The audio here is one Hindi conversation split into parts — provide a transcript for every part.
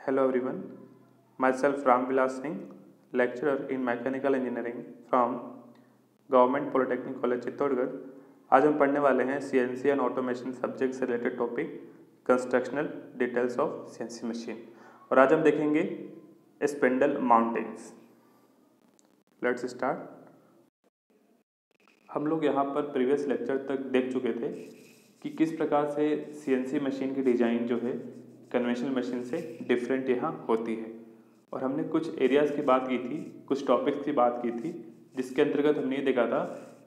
Hello everyone, myself Ram Vilas Singh, lecturer in Mechanical Engineering from Government Polytechnic College Chittorgarh. आज हम पढ़ने वाले हैं CNC एंड ऑटोमेशन सब्जेक्ट से related topic constructional details of CNC machine, और आज हम देखेंगे स्पिंडल माउंटिंग्स। Let's start. हम लोग यहाँ पर प्रीवियस लेक्चर तक देख चुके थे कि किस प्रकार से CNC मशीन की डिज़ाइन जो है कन्वेंशनल मशीन से डिफरेंट यहाँ होती है, और हमने कुछ एरियाज़ की बात की थी, कुछ टॉपिक्स की बात की थी, जिसके अंतर्गत हमने ये देखा था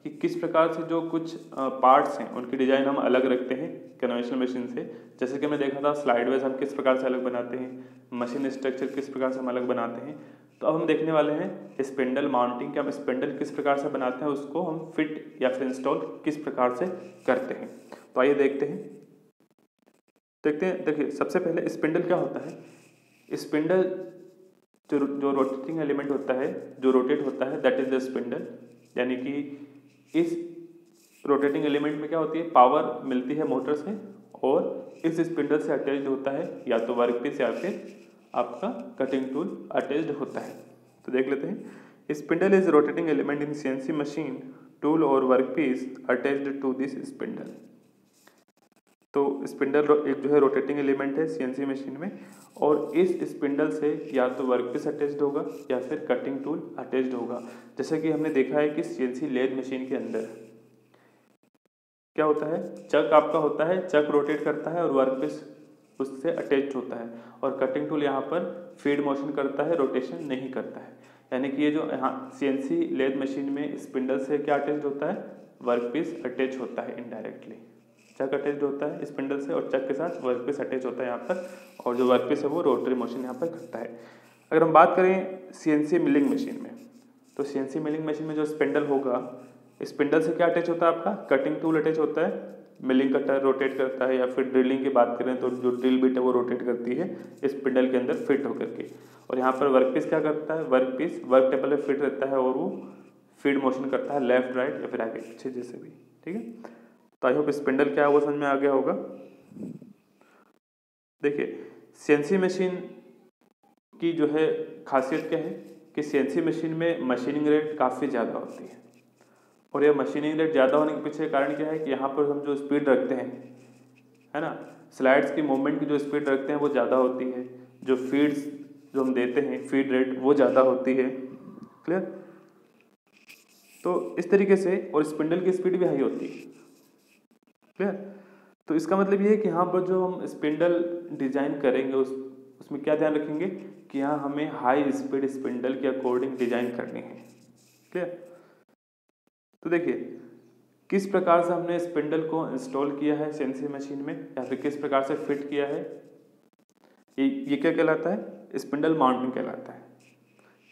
कि किस प्रकार से जो कुछ पार्ट्स हैं उनकी डिज़ाइन हम अलग रखते हैं कन्वेंशनल मशीन से। जैसे कि हमने देखा था स्लाइड वेज हम किस प्रकार से अलग बनाते हैं, मशीन स्ट्रक्चर किस प्रकार से हम अलग बनाते हैं। तो अब हम देखने वाले हैं स्पिंडल माउंटिंग, कि हम स्पिंडल किस प्रकार से बनाते हैं, उसको हम फिट या फिर इंस्टॉल किस प्रकार से करते हैं। तो आइए देखते हैं। देखिए सबसे पहले स्पिंडल क्या होता है। स्पिंडल जो रोटेटिंग एलिमेंट होता है, जो रोटेट होता है, दैट इज द स्पिंडल। यानी कि इस रोटेटिंग एलिमेंट में क्या होती है, पावर मिलती है मोटर से, और इस स्पिंडल से अटैच्ड होता है या तो वर्कपीस या फिर आपका कटिंग टूल अटैच्ड होता है। तो देख लेते हैं। Spindle is rotating element in CNC machine, tool और workpiece attached to this spindle. तो स्पिंडल एक जो है रोटेटिंग एलिमेंट है CNC मशीन में, और इस स्पिंडल से या तो वर्कपीस अटैच्ड होगा या फिर कटिंग टूल अटैच्ड होगा। जैसे कि हमने देखा है कि CNC लेथ मशीन के अंदर क्या होता है, चक आपका होता है, चक रोटेट करता है और वर्कपीस उससे अटैच्ड होता है, और कटिंग टूल यहाँ पर फीड मोशन करता है, रोटेशन नहीं करता है। यानी कि ये जो यहाँ CNC लेथ मशीन में स्पिंडल से क्या अटैच्ड होता है, वर्कपीस अटैच होता है इनडायरेक्टली। चक अटैच होता है स्पिंडल से, और चक के साथ वर्कपीस अटैच होता है यहाँ पर, और जो वर्कपीस है वो रोटरी मोशन यहाँ पर करता है। अगर हम बात करें CNC मिलिंग मशीन में, तो CNC मिलिंग मशीन में जो स्पिंडल होगा, स्पिंडल से क्या अटैच होता है, आपका कटिंग टूल अटैच होता है, मिलिंग कटर रोटेट करता है, या फिर ड्रिलिंग की बात करें तो जो ड्रिल बिट है वो रोटेट करती है स्पिंडल के अंदर फिट होकर के, और यहाँ पर वर्कपीस क्या करता है, वर्कपीस वर्क टेबल में फिट रहता है और वो फीड मोशन करता है लेफ्ट राइट या फिर आगे पीछे जैसे भी। ठीक है, तो आई होप स्पिंडल क्या है वो समझ में आ गया होगा। देखिए CNC मशीन की जो है खासियत क्या है कि CNC मशीन में मशीनिंग रेट काफ़ी ज़्यादा होती है, और यह मशीनिंग रेट ज़्यादा होने के पीछे कारण क्या है कि यहाँ पर हम जो स्पीड रखते हैं, है ना, स्लाइड्स की मूवमेंट की जो स्पीड रखते हैं वो ज़्यादा होती है, जो फीड्स जो हम देते हैं फीड रेट वो ज़्यादा होती है। क्लियर। तो इस तरीके से, और स्पिंडल की स्पीड भी हाई होती है। क्लियर। तो इसका मतलब ये है कि यहाँ पर जो हम स्पिंडल डिजाइन करेंगे उसमें क्या ध्यान रखेंगे कि यहाँ हमें हाई स्पीड स्पिंडल के अकॉर्डिंग डिजाइन करनी है। क्लियर। तो देखिए किस प्रकार से हमने स्पिंडल को इंस्टॉल किया है CNC मशीन में, या फिर किस प्रकार से फिट किया है, ये क्या कहलाता है, स्पिंडल माउंटिंग कहलाता है।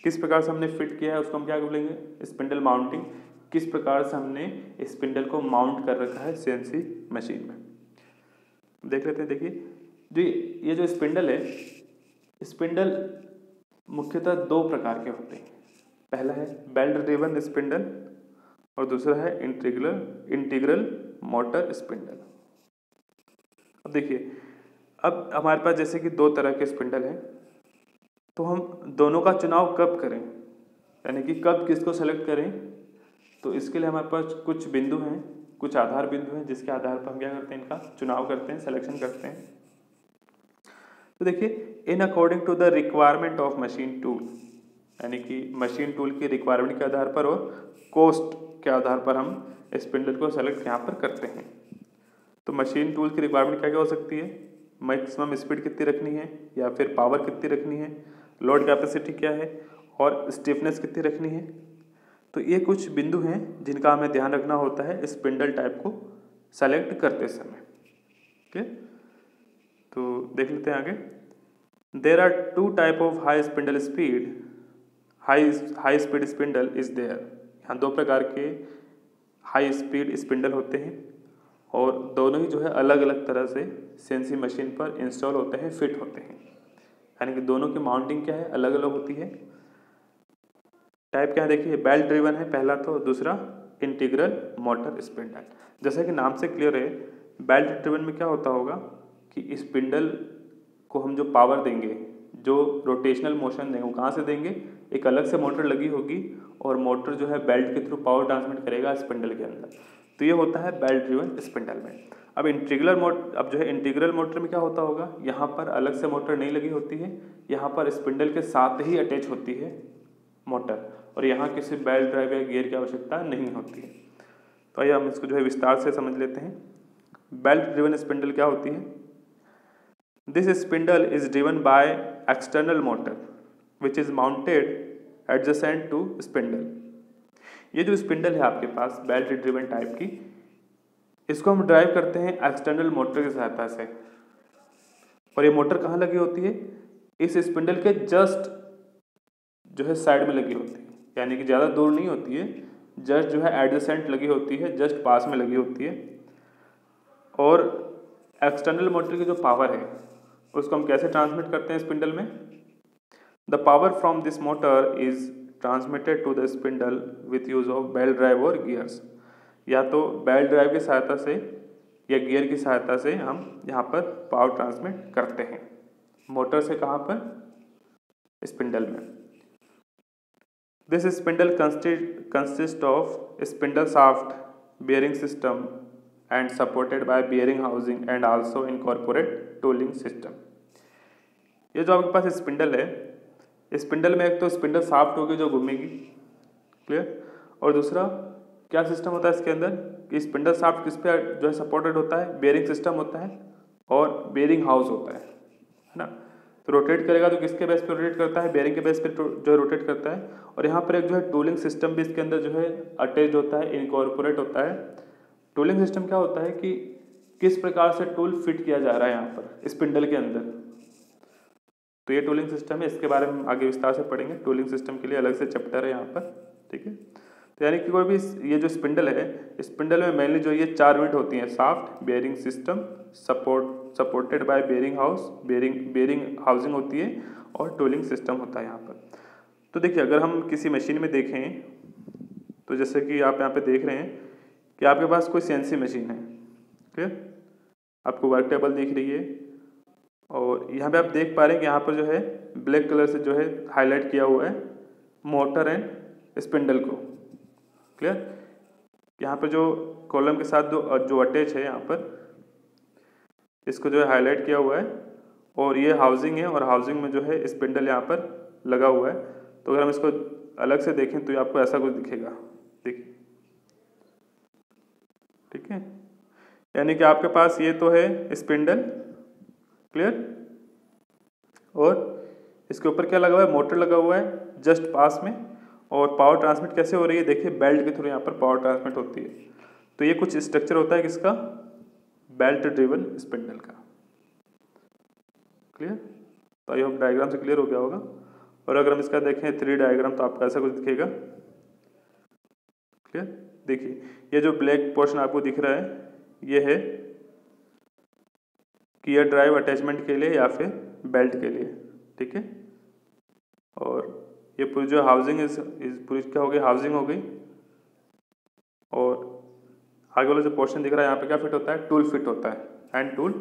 किस प्रकार से हमने फिट किया है उसको हम क्या बोलेंगे, स्पिंडल माउंटिंग। किस प्रकार से हमने स्पिंडल को माउंट कर रखा है CNC मशीन में, देख लेते हैं। देखिए जो ये जो स्पिंडल है, स्पिंडल मुख्यतः दो प्रकार के होते हैं। पहला है बेल्ट ड्रिवन स्पिंडल, और दूसरा है इंटीग्रल मोटर स्पिंडल। अब देखिए, अब हमारे पास जैसे कि दो तरह के स्पिंडल हैं, तो हम दोनों का चुनाव कब करें, यानी कि कब किसको सेलेक्ट करें, तो इसके लिए हमारे पास कुछ बिंदु हैं, कुछ आधार बिंदु हैं, जिसके आधार पर हम क्या करते हैं, इनका चुनाव करते हैं, सिलेक्शन करते हैं। तो देखिए in according to the requirement of machine tool, यानी कि मशीन टूल की रिक्वायरमेंट के आधार पर और कॉस्ट के आधार पर हम स्पिंडल को सेलेक्ट यहाँ पर करते हैं। तो मशीन टूल की रिक्वायरमेंट क्या क्या हो सकती है, मैक्सिमम स्पीड कितनी रखनी है, या फिर पावर कितनी रखनी है, लोड कैपेसिटी क्या है, और स्टिफनेस कितनी रखनी है। तो ये कुछ बिंदु हैं जिनका हमें ध्यान रखना होता है स्पिंडल टाइप को सेलेक्ट करते समय। ठीक है, तो देख लेते हैं आगे। There are two type of high spindle speed, high speed spindle is there. यहाँ दो प्रकार के हाई स्पीड स्पिंडल होते हैं, और दोनों ही जो है अलग अलग तरह से CNC मशीन पर इंस्टॉल होते हैं, फिट होते हैं। यानी कि दोनों की माउंटिंग क्या है, अलग अलग होती है। टाइप क्या है, देखिए बेल्ट ड्रिवन है पहला, तो दूसरा इंटीग्रल मोटर स्पिंडल। जैसा कि नाम से क्लियर है, बेल्ट ड्रिवन में क्या होता होगा कि स्पिंडल को हम जो पावर देंगे, जो रोटेशनल मोशन देंगे वो कहाँ से देंगे, एक अलग से मोटर लगी होगी और मोटर जो है बेल्ट के थ्रू पावर ट्रांसमिट करेगा स्पिंडल के अंदर। तो ये होता है बेल्ट ड्रिवन स्पिंडल में। अब अब जो है इंटीग्रल मोटर में क्या होता होगा, यहाँ पर अलग से मोटर नहीं लगी होती है, यहाँ पर स्पिंडल के साथ ही अटैच होती है मोटर, और यहाँ किसी बेल्ट ड्राइव या गियर की आवश्यकता नहीं होती है। तो आइए हम इसको जो है विस्तार से समझ लेते हैं। बेल्ट ड्रिवन स्पिंडल क्या होती है? This spindle is driven by external motor which is mounted adjacent to spindle. ये जो स्पिंडल है आपके पास बेल्ट ड्रिवन टाइप की, इसको हम ड्राइव करते हैं एक्सटर्नल मोटर की सहायता से। और ये मोटर कहाँ लगी होती है? इस स्पिंडल के जस्ट जो है साइड में लगी होती है, यानी कि ज़्यादा दूर नहीं होती है, जस्ट जो है एडजेसेंट लगी होती है, जस्ट पास में लगी होती है। और एक्सटर्नल मोटर की जो पावर है उसको हम कैसे ट्रांसमिट करते हैं स्पिंडल में? The power from this motor is transmitted to the spindle with use of belt drive और गियर्स। या तो बेल्ट ड्राइव की सहायता से या गियर की सहायता से हम यहाँ पर पावर ट्रांसमिट करते हैं मोटर से। कहाँ पर? स्पिंडल में। This spindle consist of spindle shaft, bearing system and supported by bearing housing and also incorporate tooling system। ये जो आपके पास स्पिंडल है, स्पिंडल में एक तो स्पिंडल शाफ्ट होगी जो घूमेगी, क्लियर, और दूसरा क्या सिस्टम होता है इसके अंदर कि स्पिंडल शाफ्ट किस पे जो है सपोर्टेड होता है, बेयरिंग सिस्टम होता है और बेयरिंग हाउस होता है ना। तो रोटेट करेगा तो किसके बेस पे रोटेट करता है? बेयरिंग के बेस पे जो है रोटेट करता है। और यहाँ पर एक जो है टूलिंग सिस्टम भी इसके अंदर जो है अटैच होता है, इनकॉर्पोरेट होता है। टूलिंग सिस्टम क्या होता है कि किस प्रकार से टूल फिट किया जा रहा है यहाँ पर स्पिंडल के अंदर, तो ये टूलिंग सिस्टम है। इसके बारे में आगे विस्तार से पढ़ेंगे। टूलिंग सिस्टम के लिए अलग से चैप्टर है यहाँ पर, ठीक है। तो यानी कि कोई भी ये जो स्पिंडल है, स्पिंडल में मेनली जो ये 4 यूनिट होती हैं, shaft, bearing system, supported by bearing house, bearing housing होती है, और टूलिंग सिस्टम होता है यहाँ पर। तो देखिए अगर हम किसी मशीन में देखें तो जैसे कि आप यहाँ पे देख रहे हैं कि आपके पास कोई सीएनसी मशीन है, क्लियर, आपको वर्क टेबल दिख रही है, और यहाँ पे आप देख पा रहे हैं कि यहाँ पर जो है ब्लैक कलर से जो है हाईलाइट किया हुआ है मोटर एंड स्पिंडल को, क्लियर। यहाँ पर जो कॉलम के साथ जो अटैच है यहाँ पर, इसको जो है हाईलाइट किया हुआ है, और ये हाउसिंग है, और हाउसिंग में जो है स्पिंडल यहाँ पर लगा हुआ है। तो अगर हम इसको अलग से देखें तो आपको ऐसा कुछ दिखेगा, देखिए, ठीक है। यानी कि आपके पास ये तो है स्पिंडल, क्लियर, और इसके ऊपर क्या लगा हुआ है? मोटर लगा हुआ है जस्ट पास में। और पावर ट्रांसमिट कैसे हो रही है? देखिए बेल्ट के थ्रू यहाँ पर पावर ट्रांसमिट होती है। तो ये कुछ स्ट्रक्चर होता है किसका? बेल्ट ड्रिवन स्पिंडल का, क्लियर। तो आई होप डायग्राम से क्लियर हो गया होगा। और अगर हम इसका देखें 3D डायग्राम तो आपको ऐसा कुछ दिखेगा, क्लियर। देखिए ये जो ब्लैक पोर्शन आपको दिख रहा है ये है गियर ड्राइव अटैचमेंट के लिए या फिर बेल्ट के लिए, ठीक है। और ये पूरी जो हाउसिंग इस पूरी क्या हो गई? हाउसिंग हो गई। और आगे वाला जो पोर्शन दिख रहा है यहाँ पे क्या फिट होता है? टूल फिट होता है, एंड टूल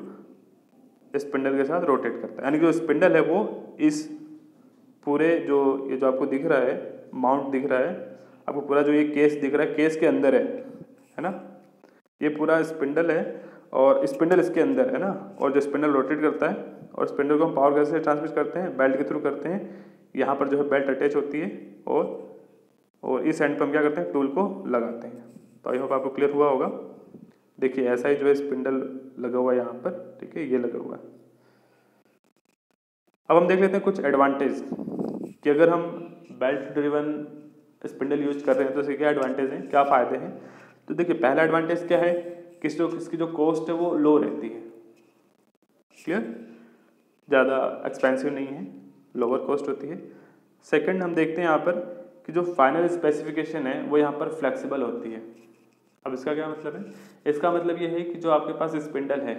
स्पिंडल के साथ रोटेट करता है। यानी कि जो स्पिंडल है वो इस पूरे ये जो आपको दिख रहा है माउंट दिख रहा है आपको, पूरा जो ये केस दिख रहा है केस के अंदर है ना, ये पूरा स्पिंडल है और स्पिंडल इसके अंदर है ना। और जो स्पिंडल रोटेट करता है, और स्पिंडल को हम पावर कैसे ट्रांसमिट करते हैं? बेल्ट के थ्रू करते हैं। यहाँ पर जो है बेल्ट अटैच होती है, और इस एंड पर हम क्या करते हैं? टूल को लगाते हैं। तो आई होप आपको क्लियर हुआ होगा। देखिए ऐसा ही जो है स्पिंडल लगा हुआ है यहाँ पर, ठीक है, ये लगा हुआ है। अब हम देख लेते हैं कुछ एडवांटेज कि अगर हम बेल्ट ड्रिवन स्पिंडल यूज कर रहे हैं तो इसके क्या एडवांटेज हैं, क्या फ़ायदे हैं। तो देखिए पहला एडवांटेज क्या है कि इसकी जो कॉस्ट है वो लो रहती है, क्लियर, ज़्यादा एक्सपेंसिव नहीं है, लोअर कॉस्ट होती है। सेकंड हम देखते हैं यहाँ पर कि जो फाइनल स्पेसिफिकेशन है वो यहाँ पर फ्लेक्सिबल होती है। अब इसका क्या मतलब है? इसका मतलब ये है कि जो आपके पास स्पिंडल है,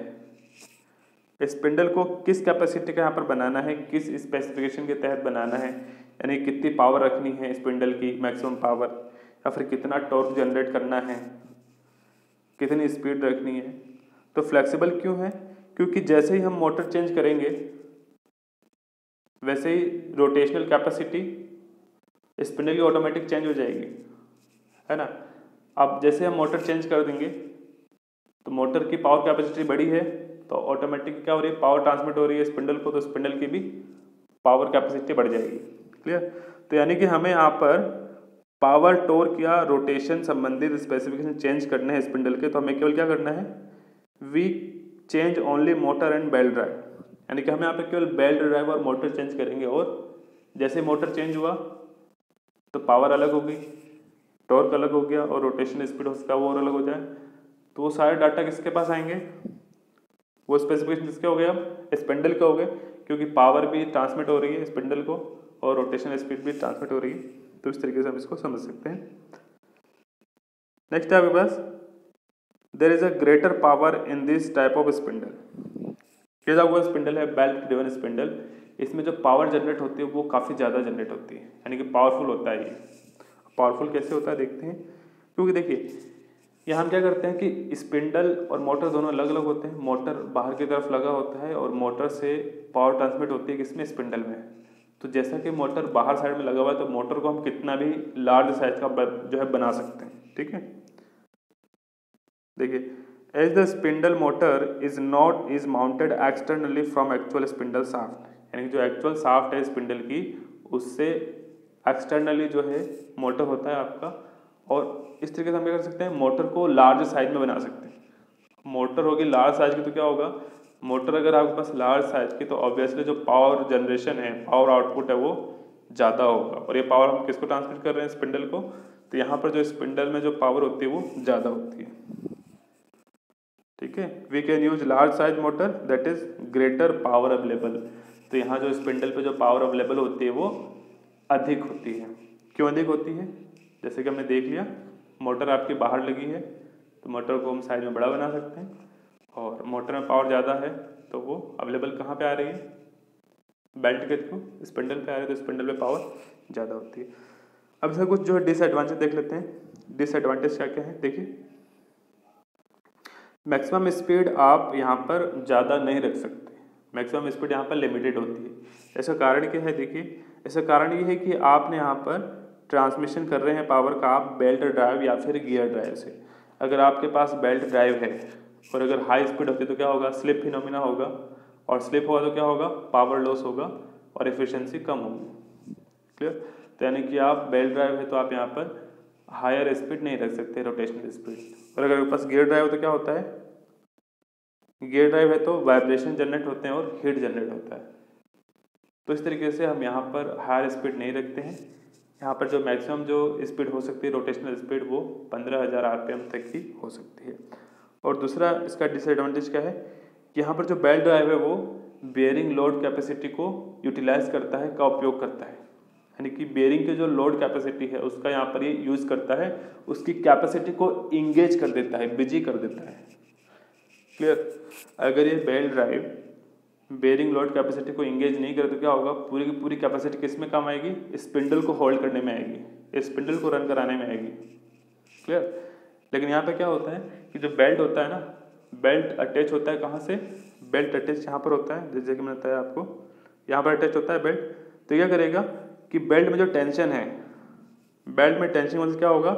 स्पिंडल को किस कैपेसिटी का यहाँ पर बनाना है, किस स्पेसिफिकेशन के तहत बनाना है, यानी कितनी पावर रखनी है स्पिंडल की मैक्सिमम पावर, या फिर कितना टॉर्क जनरेट करना है, कितनी स्पीड रखनी है। तो फ्लेक्सिबल क्यों है? क्योंकि जैसे ही हम मोटर चेंज करेंगे वैसे ही रोटेशनल कैपेसिटी स्पिंडल की ऑटोमेटिक चेंज हो जाएगी, है ना। अब जैसे हम मोटर चेंज कर देंगे तो मोटर की पावर कैपेसिटी बड़ी है तो ऑटोमेटिक क्या हो रही है, पावर ट्रांसमिट हो रही है स्पिंडल को, तो स्पिंडल की भी पावर कैपेसिटी बढ़ जाएगी। क्लियर। तो यानी कि हमें यहाँ पर पावर, टॉर्क या रोटेशन संबंधित स्पेसिफिकेशन चेंज करने हैं स्पिंडल के, तो हमें केवल क्या करना है, we change only motor and belt drive, यानी कि हम यहाँ पे केवल बेल्ट ड्राइव और मोटर चेंज करेंगे, और जैसे मोटर चेंज हुआ तो पावर अलग हो गई, टॉर्क अलग हो गया और रोटेशन स्पीड उसका वो और अलग हो जाए, तो वो सारे डाटा किसके पास आएंगे, वो स्पेसिफिकेशन किसके हो गए, अब स्पिंडल के हो गए, क्योंकि पावर भी ट्रांसमिट हो रही है स्पिंडल को और रोटेशन स्पीड भी ट्रांसमिट हो रही है। तो इस तरीके से हम इसको समझ सकते हैं। नेक्स्ट है आपके पास, there is a greater power in this type of spindle. ये जो हुआ स्पिंडल है बेल्ट ड्रिवन स्पिंडल, इसमें जो पावर जनरेट होती है वो काफ़ी ज़्यादा जनरेट होती है, यानी कि पावरफुल होता है ये। पावरफुल कैसे होता है देखते हैं, क्योंकि देखिए यहाँ हम क्या करते हैं कि स्पिंडल और मोटर दोनों अलग अलग होते हैं, मोटर बाहर की तरफ लगा होता है और मोटर से पावर ट्रांसमिट होती है किसमें, स्पिंडल में। तो जैसा कि मोटर बाहर साइड में लगा हुआ है तो मोटर को हम कितना भी लार्ज साइज का जो है बना सकते हैं, ठीक है। देखिए, as the spindle motor is mounted externally from actual spindle shaft, यानी कि जो एक्चुअल शाफ्ट है स्पिंडल की उससे एक्सटर्नली जो है मोटर होता है आपका, और इस तरीके से हम क्या कर सकते हैं, मोटर को लार्ज साइज में बना सकते हैं। मोटर होगी लार्ज साइज की तो क्या होगा, मोटर अगर आपके पास लार्ज साइज की तो ऑब्वियसली जो पावर जनरेशन है, पावर आउटपुट है वो ज़्यादा होगा, और ये पावर हम किसको ट्रांसमिट कर रहे हैं, स्पिंडल को, तो यहाँ पर जो स्पिंडल में जो पावर होती है वो ज़्यादा होती है, ठीक है। We can use large size motor that is greater power available, तो यहाँ जो स्पिंडल पे जो पावर अवेलेबल होती है वो अधिक होती है। क्यों अधिक होती है, जैसे कि हमने देख लिया मोटर आपकी बाहर लगी है तो मोटर को हम साइड में बड़ा बना सकते हैं, और मोटर में पावर ज़्यादा है तो वो अवेलेबल कहाँ पे आ रही है, बेल्ट के थ्रू स्पिंडल पे आ रही है, तो स्पिंडल पे पावर ज़्यादा होती है। अब इसका कुछ जो है डिसएडवांटेज देख लेते हैं। डिसएडवांटेज क्या क्या है, देखिए मैक्सिमम स्पीड आप यहाँ पर ज़्यादा नहीं रख सकते, मैक्सिमम स्पीड यहाँ पर लिमिटेड होती है। इसका कारण क्या है, देखिए इसका कारण ये है कि आपने यहाँ पर ट्रांसमिशन कर रहे हैं पावर का आप बेल्ट ड्राइव या फिर गियर ड्राइव से। अगर आपके पास बेल्ट ड्राइव है और अगर हाई स्पीड होती है तो क्या होगा, स्लिप फिनोमिना होगा, और स्लिप होगा तो क्या होगा, पावर लॉस होगा और एफिशिएंसी कम होगी। क्लियर। तो यानी कि आप बेल्ट ड्राइव है तो आप यहाँ पर हायर स्पीड नहीं रख सकते, रोटेशनल स्पीड। और अगर आपके पास गियर ड्राइव हो तो क्या होता है, गियर ड्राइव है तो वाइब्रेशन जनरेट होते हैं और हीट जनरेट होता है। तो इस तरीके से हम यहाँ पर हायर स्पीड नहीं रखते हैं। यहाँ पर जो मैक्सिमम जो स्पीड हो सकती है रोटेशनल स्पीड वो 15,000 RPM तक की हो सकती है। और दूसरा इसका डिसएडवांटेज क्या है कि यहाँ पर जो बेल्ट ड्राइव है वो बेयरिंग लोड कैपेसिटी को यूटिलाइज करता है, का उपयोग करता है, यानी कि बेयरिंग की जो लोड कैपेसिटी है उसका यहाँ पर ये यूज़ करता है, उसकी कैपेसिटी को इंगेज कर देता है, बिजी कर देता है। क्लियर। अगर ये belt drive bearing load capacity को इंगेज नहीं करे तो क्या होगा, पूरी की पूरी कैपेसिटी किस में काम आएगी, स्पिंडल को होल्ड करने में आएगी, स्पिंडल को रन कराने में आएगी। क्लियर। लेकिन यहाँ पे क्या होता है कि जो बेल्ट होता है ना, बेल्ट अटैच होता है कहाँ से, बेल्ट अटैच यहाँ पर होता है, जैसे कि मैंने बताया आपको यहाँ पर अटैच होता है बेल्ट। तो क्या करेगा कि बेल्ट में जो टेंशन है, बेल्ट में टेंशन मतलब क्या होगा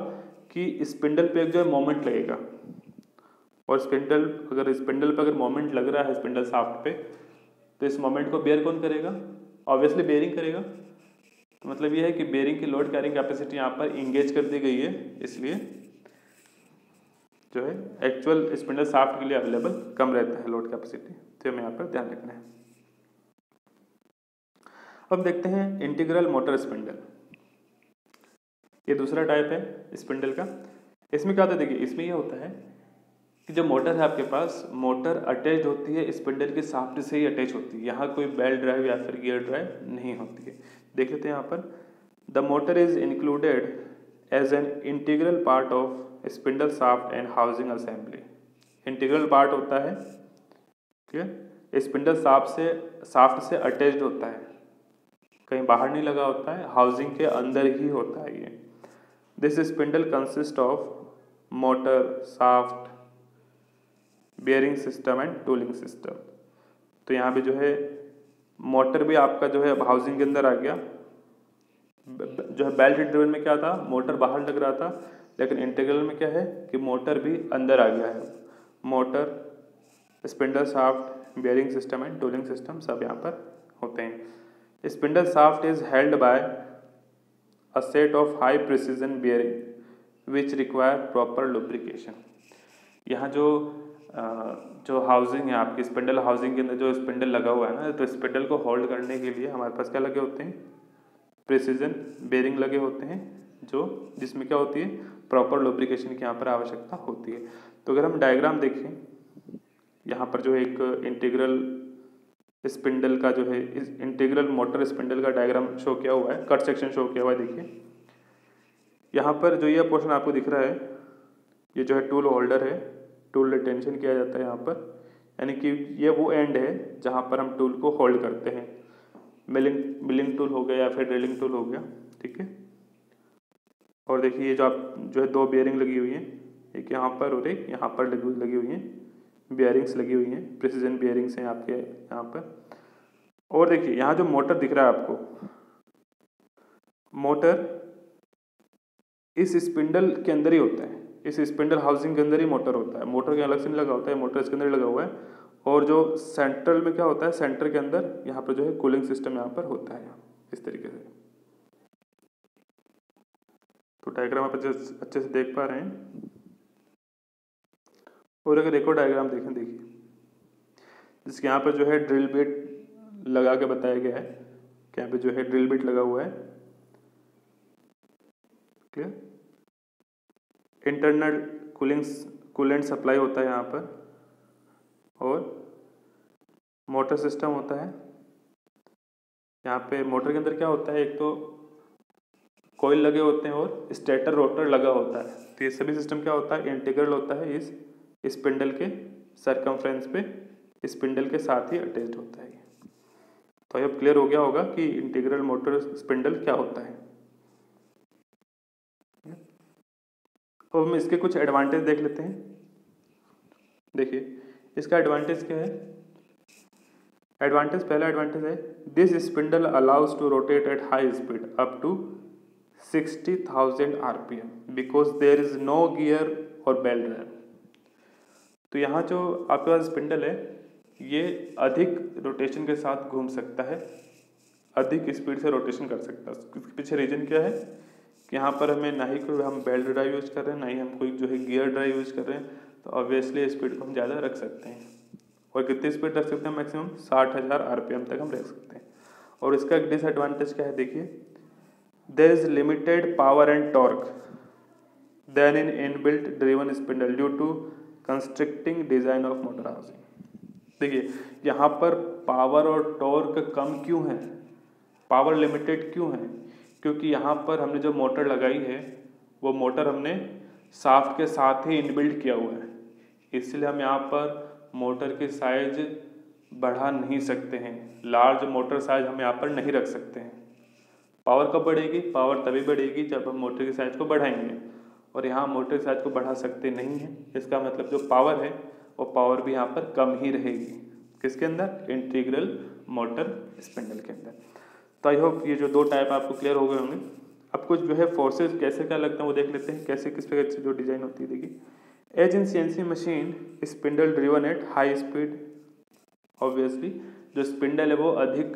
कि स्पिंडल पे एक जो है मोमेंट लगेगा, और स्पिंडल पे अगर मोमेंट लग रहा है स्पिंडल शाफ्ट पे, तो इस मोमेंट को बेयर कौन करेगा, ऑब्वियसली बेयरिंग करेगा। तो मतलब ये है कि बेयरिंग की लोड कैरिंग कैपेसिटी यहाँ पर इंगेज कर दी गई है, इसलिए जो है एक्चुअल स्पिंडल शाफ्ट के लिए अवेलेबल कम रहता है लोड कैपेसिटी, तो हमें यहाँ पर ध्यान रखना है। अब देखते हैं इंटीग्रल मोटर स्पिंडल, ये दूसरा टाइप है स्पिंडल का। इसमें क्या होता है, देखिए इसमें ये होता है कि जो मोटर है आपके पास, मोटर अटैच होती है स्पिंडल के शाफ्ट से ही अटैच होती है, यहाँ कोई बेल्ट ड्राइव या फिर गियर ड्राइव नहीं होती है। देख लेते हैं यहाँ पर, the motor is included as an integral part of spindle shaft and housing assembly. Integral part होता है, ठीक है, स्पिंडल शाफ्ट से अटैच्ड होता है, कहीं बाहर नहीं लगा होता है, हाउसिंग के अंदर ही होता है ये। This spindle consist of motor, shaft, bearing system and tooling system. तो यहाँ पे जो है मोटर भी आपका जो है अब हाउसिंग के अंदर आ गया। जो है बेल्ट ड्रिवन में क्या था, मोटर बाहर लग रहा था, लेकिन इंटीग्रल में क्या है कि मोटर भी अंदर आ गया है। Motor, spindle shaft, bearing system and tooling system सब यहाँ पर होते हैं। Spindle shaft is held by a set of high precision bearing which require proper lubrication. यहाँ जो हाउसिंग है आपकी स्पिंडल हाउसिंग के अंदर जो स्पिंडल लगा हुआ है ना, तो स्पिंडल को होल्ड करने के लिए हमारे पास क्या लगे होते हैं, प्रिसीजन बेयरिंग लगे होते हैं, जिसमें क्या होती है, प्रॉपर लुब्रिकेशन की यहाँ पर आवश्यकता होती है। तो अगर हम डायग्राम देखें, यहाँ पर जो एक इंटीग्रल स्पिंडल का जो है इंटीग्रल मोटर स्पिंडल का डायग्राम शो किया हुआ है, कट सेक्शन शो किया हुआ है। देखिए यहाँ पर जो ये पोर्शन आपको दिख रहा है, ये जो है टूल होल्डर है, टूल रिटेंशन किया जाता है यहाँ पर, यानी कि ये वो एंड है जहाँ पर हम टूल को होल्ड करते हैं। मिलिंग टूल हो गया या फिर ड्रिलिंग टूल हो गया, ठीक है। और देखिए ये जो है दो बेयरिंग लगी हुई है, एक यहाँ पर और एक यहाँ पर लगी हुई है, बेयरिंग्स लगी हुई हैं, प्रिसीजन बेयरिंग्स हैं आपके यहाँ पर। और देखिए यहाँ जो मोटर दिख रहा है आपको, मोटर इस स्पिंडल के अंदर ही होता है, इस स्पिंडल हाउसिंग के अंदर ही मोटर होता है, मोटर के अलग से नहीं लगा होता है, मोटर इसके अंदर ही लगा हुआ है। और जो सेंट्रल में क्या होता है, सेंटर के अंदर यहाँ पर जो है कूलिंग सिस्टम यहाँ पर होता है, इस तरीके से। तो डायग्राम आप अच्छे से देख पा रहे हैं। और अगर एक और डायग्राम देखें, देखिए जिसके यहाँ पर जो है ड्रिल बिट लगा के बताया गया है कि यहाँ पे जो है ड्रिल बिट लगा हुआ है, क्लियर। इंटरनल कूलेंट सप्लाई होता है यहाँ पर, और मोटर सिस्टम होता है। यहाँ पे मोटर के अंदर क्या होता है, एक तो कॉइल लगे होते हैं और स्टेटर रोटर लगा होता है। तो ये सभी सिस्टम क्या होता है, इंटीग्रल होता है, इस स्पिंडल के सरकमफ्रेंस पे स्पिंडल के साथ ही अटैच्ड होता है। तो अब क्लियर हो गया होगा कि इंटीग्रल मोटर स्पिंडल क्या होता है। तो हम इसके कुछ एडवांटेज देख लेते हैं। देखिए इसका एडवांटेज क्या है, पहला एडवांटेज है, this spindle allows to rotate at high speed up to 60,000 RPM because there is no gear और बेल ड्राइव। तो यहाँ जो आपके पास स्पिंडल है, ये अधिक रोटेशन के साथ घूम सकता है, अधिक स्पीड से रोटेशन कर सकता है। इसके पीछे रीजन क्या है कि यहाँ पर हमें ना ही कोई हम बेल्ट ड्राइव यूज कर रहे हैं, ना ही हम कोई जो है गियर ड्राइव यूज कर रहे हैं, तो ऑब्वियसली स्पीड को हम ज़्यादा रख सकते हैं। और कितनी स्पीड रख सकते हैं, मैक्सिमम 60,000 RPM तक हम रख सकते हैं। और इसका एक डिसएडवांटेज क्या है, देखिए there is limited power and torque then in inbuilt driven spindle due to constricting design of motor housing. देखिए यहाँ पर पावर और टॉर्क कम क्यों है, पावर लिमिटेड क्यों है, क्योंकि यहाँ पर हमने जो मोटर लगाई है वो मोटर हमने शाफ्ट के साथ ही इनबिल्ट किया हुआ है, इसलिए हम यहाँ पर मोटर की साइज बढ़ा नहीं सकते हैं, लार्ज मोटर साइज हम यहाँ पर नहीं रख सकते हैं। पावर कब बढ़ेगी, पावर तभी बढ़ेगी जब हम मोटर की साइज को बढ़ाएंगे, और यहाँ मोटर की साइज को बढ़ा सकते नहीं हैं। इसका मतलब जो पावर है वो पावर भी यहाँ पर कम ही रहेगी, किसके अंदर, इंटीग्रल मोटर स्पिंडल के अंदर। तो आई होप ये जो दो टाइप आपको क्लियर हो गए होंगे। अब कुछ जो है फोर्सेज कैसे क्या लगता है वो देख लेते हैं, कैसे किस प्रकार से जो डिजाइन होती है। देखिए as in CNC machine spindle driven at high speed, obviously जो स्पिंडल है वो अधिक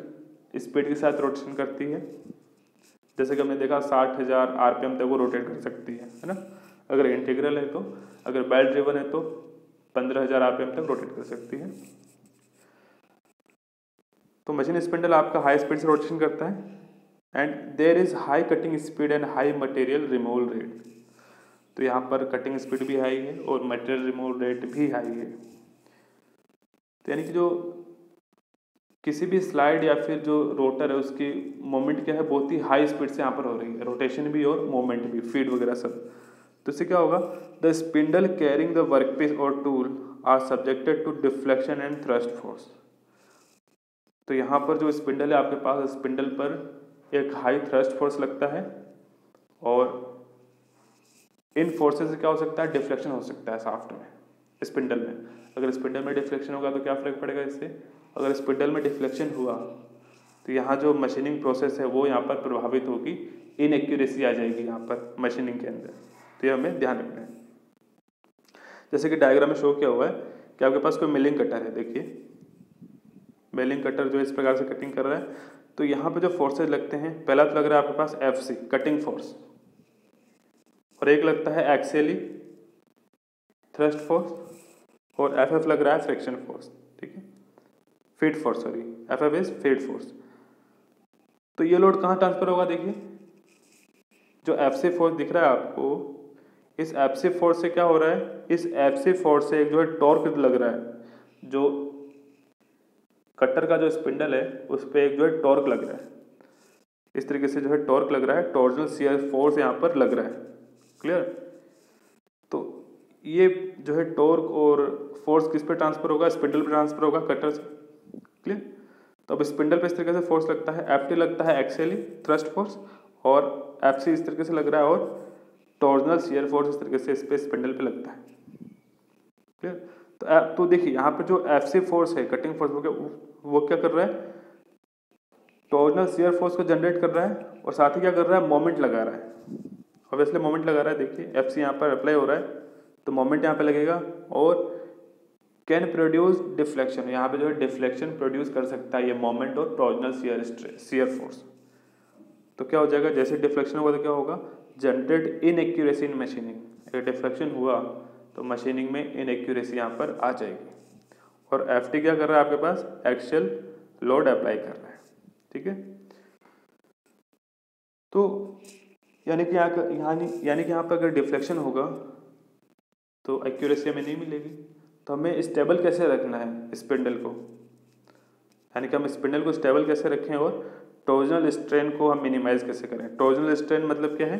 स्पीड के साथ रोटेशन करती है, जैसे कि हमने देखा 60,000 RPM तक वो रोटेट कर सकती है ना। अगर इंटीग्रल है तो, अगर बेल्ट ड्रिवन है तो 15,000 RPM तक रोटेट कर सकती है। तो मशीन स्पिंडल आपका हाई स्पीड से रोटेशन करता है, and there is high cutting speed and high material removal rate. तो यहाँ पर कटिंग स्पीड भी हाई है और मटेरियल रिमूवल रेट भी हाई है। तो यानी कि जो किसी भी स्लाइड या फिर जो रोटर है उसकी मोमेंट क्या है, बहुत ही हाई स्पीड से यहाँ पर हो रही है, रोटेशन भी और मोमेंट भी, फीड वगैरह सब। तो इससे क्या होगा, the spindle carrying the workpiece और tool are subjected to deflection and thrust force. तो यहाँ पर जो स्पिंडल है आपके पास, स्पिंडल पर एक हाई थ्रस्ट फोर्स लगता है, और इन फोर्सेस से क्या हो सकता है, डिफ्लेक्शन हो सकता है शाफ्ट में, स्पिंडल में। अगर स्पिंडल में डिफ्लेक्शन होगा तो क्या फर्क पड़ेगा इससे, अगर स्पिंडल में डिफ्लेक्शन हुआ तो यहाँ जो मशीनिंग प्रोसेस है वो यहाँ पर प्रभावित होगी, इनएक्यूरेसी आ जाएगी यहाँ पर मशीनिंग के अंदर। तो ये हमें ध्यान रखना है। जैसे कि डायग्राम में शो किया हुआ है कि आपके पास कोई मिलिंग कटर है, देखिए मिलिंग कटर जो इस प्रकार से कटिंग कर रहा है, तो यहाँ पे जो फोर्सेज लगते हैं, पहला तो लग रहा है आपके पास FC कटिंग फोर्स, और एक लगता है एक्सियली थ्रस्ट फोर्स, और FF लग रहा है फ्रिक्शन फोर्स, ठीक है, feed force, sorry FF is feed force. तो ये लोड कहाँ ट्रांसफर होगा, देखिए जो FC फोर्स दिख रहा है आपको, इस FC फोर्स से क्या हो रहा है, इस FC फोर्स से जो है टॉर्क लग रहा है, जो कटर का जो स्पिंडल है उस पर एक जो है टॉर्क लग रहा है, इस तरीके से जो है टॉर्क लग रहा है, टॉर्जनल शियर फोर्स यहाँ पर लग रहा है, क्लियर। तो ये जो है टॉर्क और फोर्स किस पे ट्रांसफर होगा, स्पिंडल पे ट्रांसफर होगा, कटर से, क्लियर। तो अब स्पिंडल पे इस तरीके से फोर्स लगता है, FT लगता है एक्सियली थ्रस्ट फोर्स, और FC इस तरीके से लग रहा है, और टॉर्जनल शियर फोर्स इस तरीके से इस पे स्पिंडल पे लगता है, क्लियर। तो देखिए यहाँ पे जो FC फोर्स है, कटिंग फोर्स, वो क्या कर रहा है, टॉर्जनल शियर फोर्स को जनरेट कर रहा है, और साथ ही क्या कर रहा है, मोमेंट लगा रहा है, ऑब्वियसली मोमेंट लगा रहा है। देखिए FC यहाँ पर अप्लाई हो रहा है तो मोमेंट यहाँ पे लगेगा, और कैन प्रोड्यूस डिफ्लेक्शन, यहाँ पे जो है डिफ्लेक्शन प्रोड्यूस कर सकता है ये मोमेंट और टॉर्जनल शियर फोर्स। तो क्या हो जाएगा, जैसे डिफ्लेक्शन होगा तो क्या होगा, जनरेट इनएक्यूरेसी इन मशीनिंग। अगर डिफ्लेक्शन हुआ तो मशीनिंग में इनएक्यूरेसी यहाँ पर आ जाएगी, और FT क्या कर रहा है, आपके पास एक्सियल लोड अप्लाई कर रहा है, ठीक है। तो यानी कि यहाँ पर अगर डिफ्लेक्शन होगा तो एक्यूरेसी हमें नहीं मिलेगी। तो हमें स्टेबल कैसे रखना है स्पिंडल को, यानी कि हम स्पिंडल को स्टेबल कैसे रखें, और टॉर्जनल स्ट्रेन को हम मिनिमाइज कैसे करें। टॉर्जनल स्ट्रेन मतलब क्या है,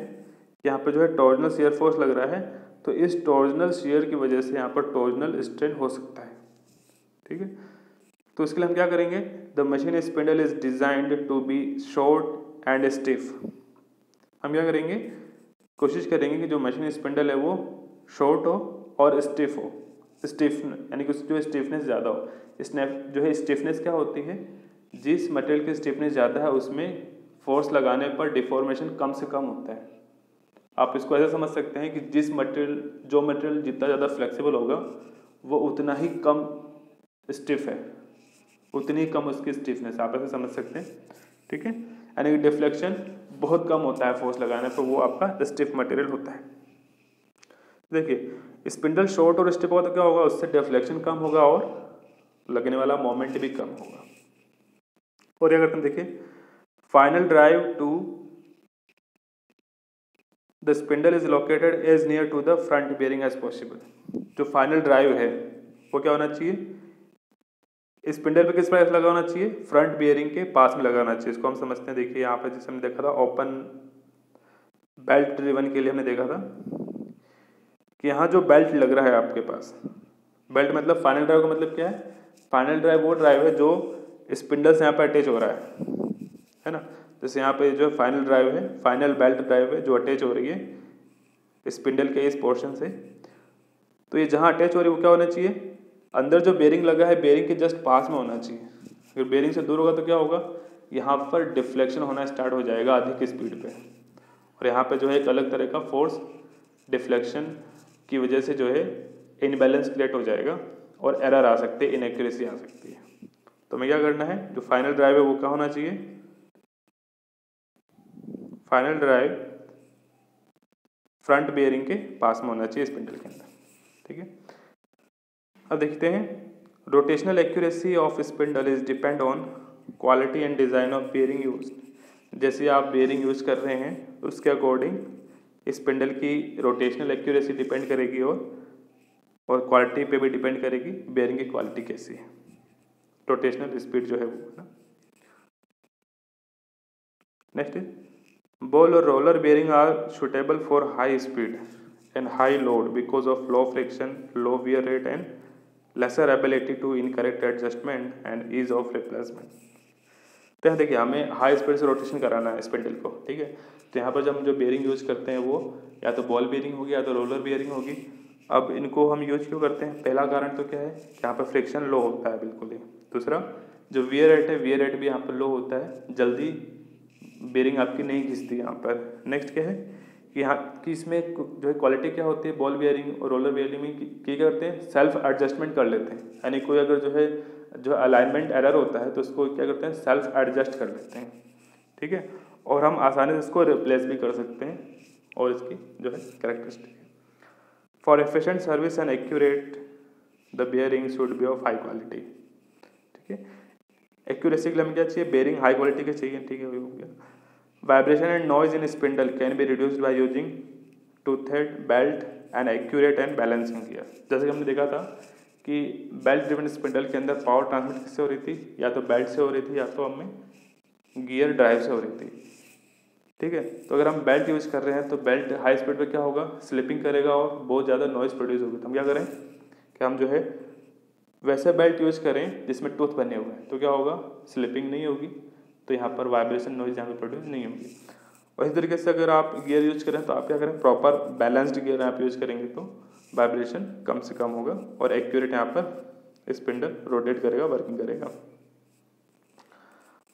यहाँ पर जो है टॉर्जनल शियर फोर्स लग रहा है, तो इस टॉर्जनल शियर की वजह से यहाँ पर टॉर्जनल स्ट्रेन हो सकता है, ठीक है। तो इसके लिए हम क्या करेंगे, the machine spindle is designed to be short and stiff. हम क्या करेंगे, कोशिश करेंगे कि जो मशीन स्पिंडल है वो शॉर्ट हो और स्टिफ हो, स्टिफ यानी कि उसकी जो स्टिफनेस ज़्यादा हो। जो है स्टिफनेस क्या होती है, जिस मटेरियल की स्टिफनेस ज़्यादा है उसमें फोर्स लगाने पर डिफॉर्मेशन कम से कम होता है। आप इसको ऐसे समझ सकते हैं कि जो मटेरियल जितना ज़्यादा फ्लेक्सिबल होगा वो उतना ही कम स्टिफ है, उतनी ही कम उसकी स्टिफनेस, आप ऐसे समझ सकते हैं, ठीक है। यानी कि डिफ्लेक्शन बहुत कम होता है फोर्स लगाने पर, वो आपका स्टिफ मटेरियल होता है। देखिए स्पिंडल शॉर्ट और स्टिफ होगा तो क्या होगा, उससे डिफ्लेक्शन कम होगा और लगने वाला मोमेंट भी कम होगा। और अगर तुम देखिए, final drive to the spindle is located as near to the front bearing as possible. जो फाइनल ड्राइव है वो क्या होना चाहिए, स्पिंडल पे किस प्रकार लगा होना चाहिए, फ्रंट बेयरिंग के पास में लगाना चाहिए। इसको हम समझते हैं, देखिए यहाँ पर जैसे हमने देखा था ओपन बेल्ट ड्रिवन के लिए हमने देखा था कि यहाँ जो बेल्ट लग रहा है आपके पास, बेल्ट मतलब फाइनल ड्राइव का मतलब क्या है, फाइनल ड्राइव वो ड्राइव है जो स्पिंडल से यहाँ पर अटैच हो रहा है ना। जैसे यहाँ पे जो फाइनल ड्राइव है, फाइनल बेल्ट ड्राइव है जो अटैच हो रही है स्पिंडल के इस पोर्शन से, तो ये जहाँ अटैच हो रही है वो क्या होना चाहिए, अंदर जो बेरिंग लगा है बेरिंग के जस्ट पास में होना चाहिए। अगर बेरिंग से दूर होगा तो क्या होगा, यहाँ पर डिफ्लेक्शन होना स्टार्ट हो जाएगा अधिक स्पीड पे, और यहाँ पे जो है एक अलग तरह का फोर्स डिफ्लेक्शन की वजह से जो है इनबैलेंस क्रिएट हो जाएगा और एरर आ सकती है, इनएक्यूरेसी आ सकती है। तो हमें क्या करना है, जो फाइनल ड्राइव है वो क्या होना चाहिए, फाइनल ड्राइव फ्रंट बेयरिंग के पास में होना चाहिए स्पिंडल के अंदर, ठीक है। अब देखते हैं, rotational accuracy of spindle is depend on quality and design of bearing use. जैसे आप बेयरिंग यूज कर रहे हैं उसके अकॉर्डिंग स्पिंडल की रोटेशनल एक्यूरेसी डिपेंड करेगी, और क्वालिटी पे भी डिपेंड करेगी, बेयरिंग की क्वालिटी कैसी है, रोटेशनल स्पीड जो है वो ना। नेक्स्ट, बॉल और roller bearing are suitable for high speed and high load because of low friction, low wear rate and lesser ability to incorrect adjustment and ease of replacement. तो यहाँ देखिए हमें हाई स्पीड से रोटेशन कराना है स्पिंडल को, ठीक है। तो यहाँ पर जब हम जो बेयरिंग यूज करते हैं वो या तो बॉल बेयरिंग होगी या तो रोलर बेयरिंग होगी। अब इनको हम यूज क्यों करते हैं, पहला कारण तो क्या है, यहाँ पर फ्रिक्शन लो होता है बिल्कुल ही। दूसरा, जो वियर रेट है, वियर रेट भी यहाँ पर लो होता है, जल्दी बेरिंग आपकी नहीं घिसती यहाँ पर। नेक्स्ट क्या है कि यहाँ की इसमें जो है क्वालिटी क्या होती है, बॉल बेयरिंग और रोलर बेयरिंग में क्या करते हैं, सेल्फ एडजस्टमेंट कर लेते हैं, यानी कोई अगर जो अलाइनमेंट एरर होता है तो उसको क्या करते हैं, सेल्फ एडजस्ट कर लेते हैं, ठीक है। और हम आसानी से इसको रिप्लेस भी कर सकते हैं, और इसकी जो है कैरेक्टरिस्टिक है। For efficient service and accurate the bearing should be of high quality, ठीक है। एक्यूरेसी के लिए हमें क्या चाहिए, बेयरिंग हाई क्वालिटी के चाहिए, ठीक है, वही हो गया। Vibration and noise in spindle can be reduced by using toothed belt and accurate and balancing gear. जैसे कि हमने देखा था कि बेल्ट ड्रिवन स्पिंडल के अंदर पावर ट्रांसमिट किससे हो रही थी, या तो बेल्ट से हो रही थी या तो हमें गियर ड्राइव से हो रही थी, ठीक है। तो अगर हम बेल्ट यूज कर रहे हैं तो बेल्ट हाई स्पीड पे क्या होगा, स्लिपिंग करेगा और बहुत ज़्यादा नॉइज प्रोड्यूस होगी। तो हम क्या करें कि हम जो है वैसे बेल्ट यूज करें जिसमें टूथ बने हुए हैं, तो क्या होगा, स्लिपिंग नहीं होगी, तो यहाँ पर वाइब्रेशन नॉइज यहाँ पर प्रोड्यूस नहीं होगी। और इस तरीके से अगर आप गियर यूज करें तो आप क्या करें, प्रॉपर बैलेंस्ड गियर आप यूज करेंगे तो वाइब्रेशन कम से कम होगा और एक्यूरेट यहाँ पर स्पिंडल रोटेट करेगा, वर्किंग करेगा।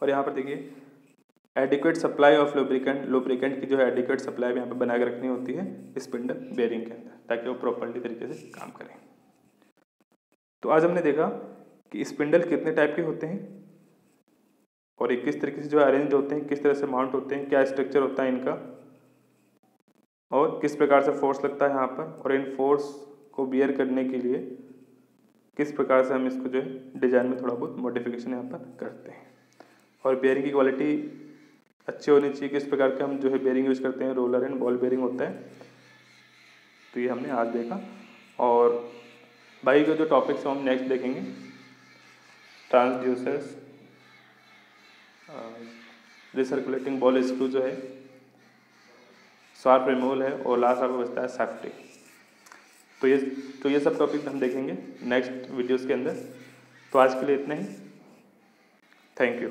और यहाँ पर देखिए adequate supply of lubricant, lubricant की जो है एडिक्वेट सप्लाई भी यहाँ पर बना के रखनी होती है स्पिंडल बेयरिंग के अंदर, ताकि वो प्रॉपर्ली तरीके से काम करें। तो आज हमने देखा कि स्पिंडल कितने टाइप के होते हैं और ये किस तरीके से जो अरेंज होते हैं, किस तरह से माउंट होते हैं, क्या स्ट्रक्चर होता है इनका, और किस प्रकार से फोर्स लगता है यहाँ पर, और इन फोर्स को बियर करने के लिए किस प्रकार से हम इसको जो है डिजाइन में थोड़ा बहुत मॉडिफिकेशन यहाँ पर करते हैं। और बेयरिंग की क्वालिटी अच्छी होनी चाहिए, किस प्रकार के हम जो है बेयरिंग यूज करते हैं, रोलर एंड बॉल बेयरिंग होता है। तो ये हमने आज देखा, और बाकी के जो टॉपिक्स हम नेक्स्ट देखेंगे, ट्रांसड्यूसर्स, रिसर्कुलेटिंग बॉल स्क्रू जो है, शार्प रिमूवल है, और लास्ट आपको बचता है सेफ्टी। तो ये सब टॉपिक हम देखेंगे नेक्स्ट वीडियोस के अंदर। तो आज के लिए इतना ही, थैंक यू।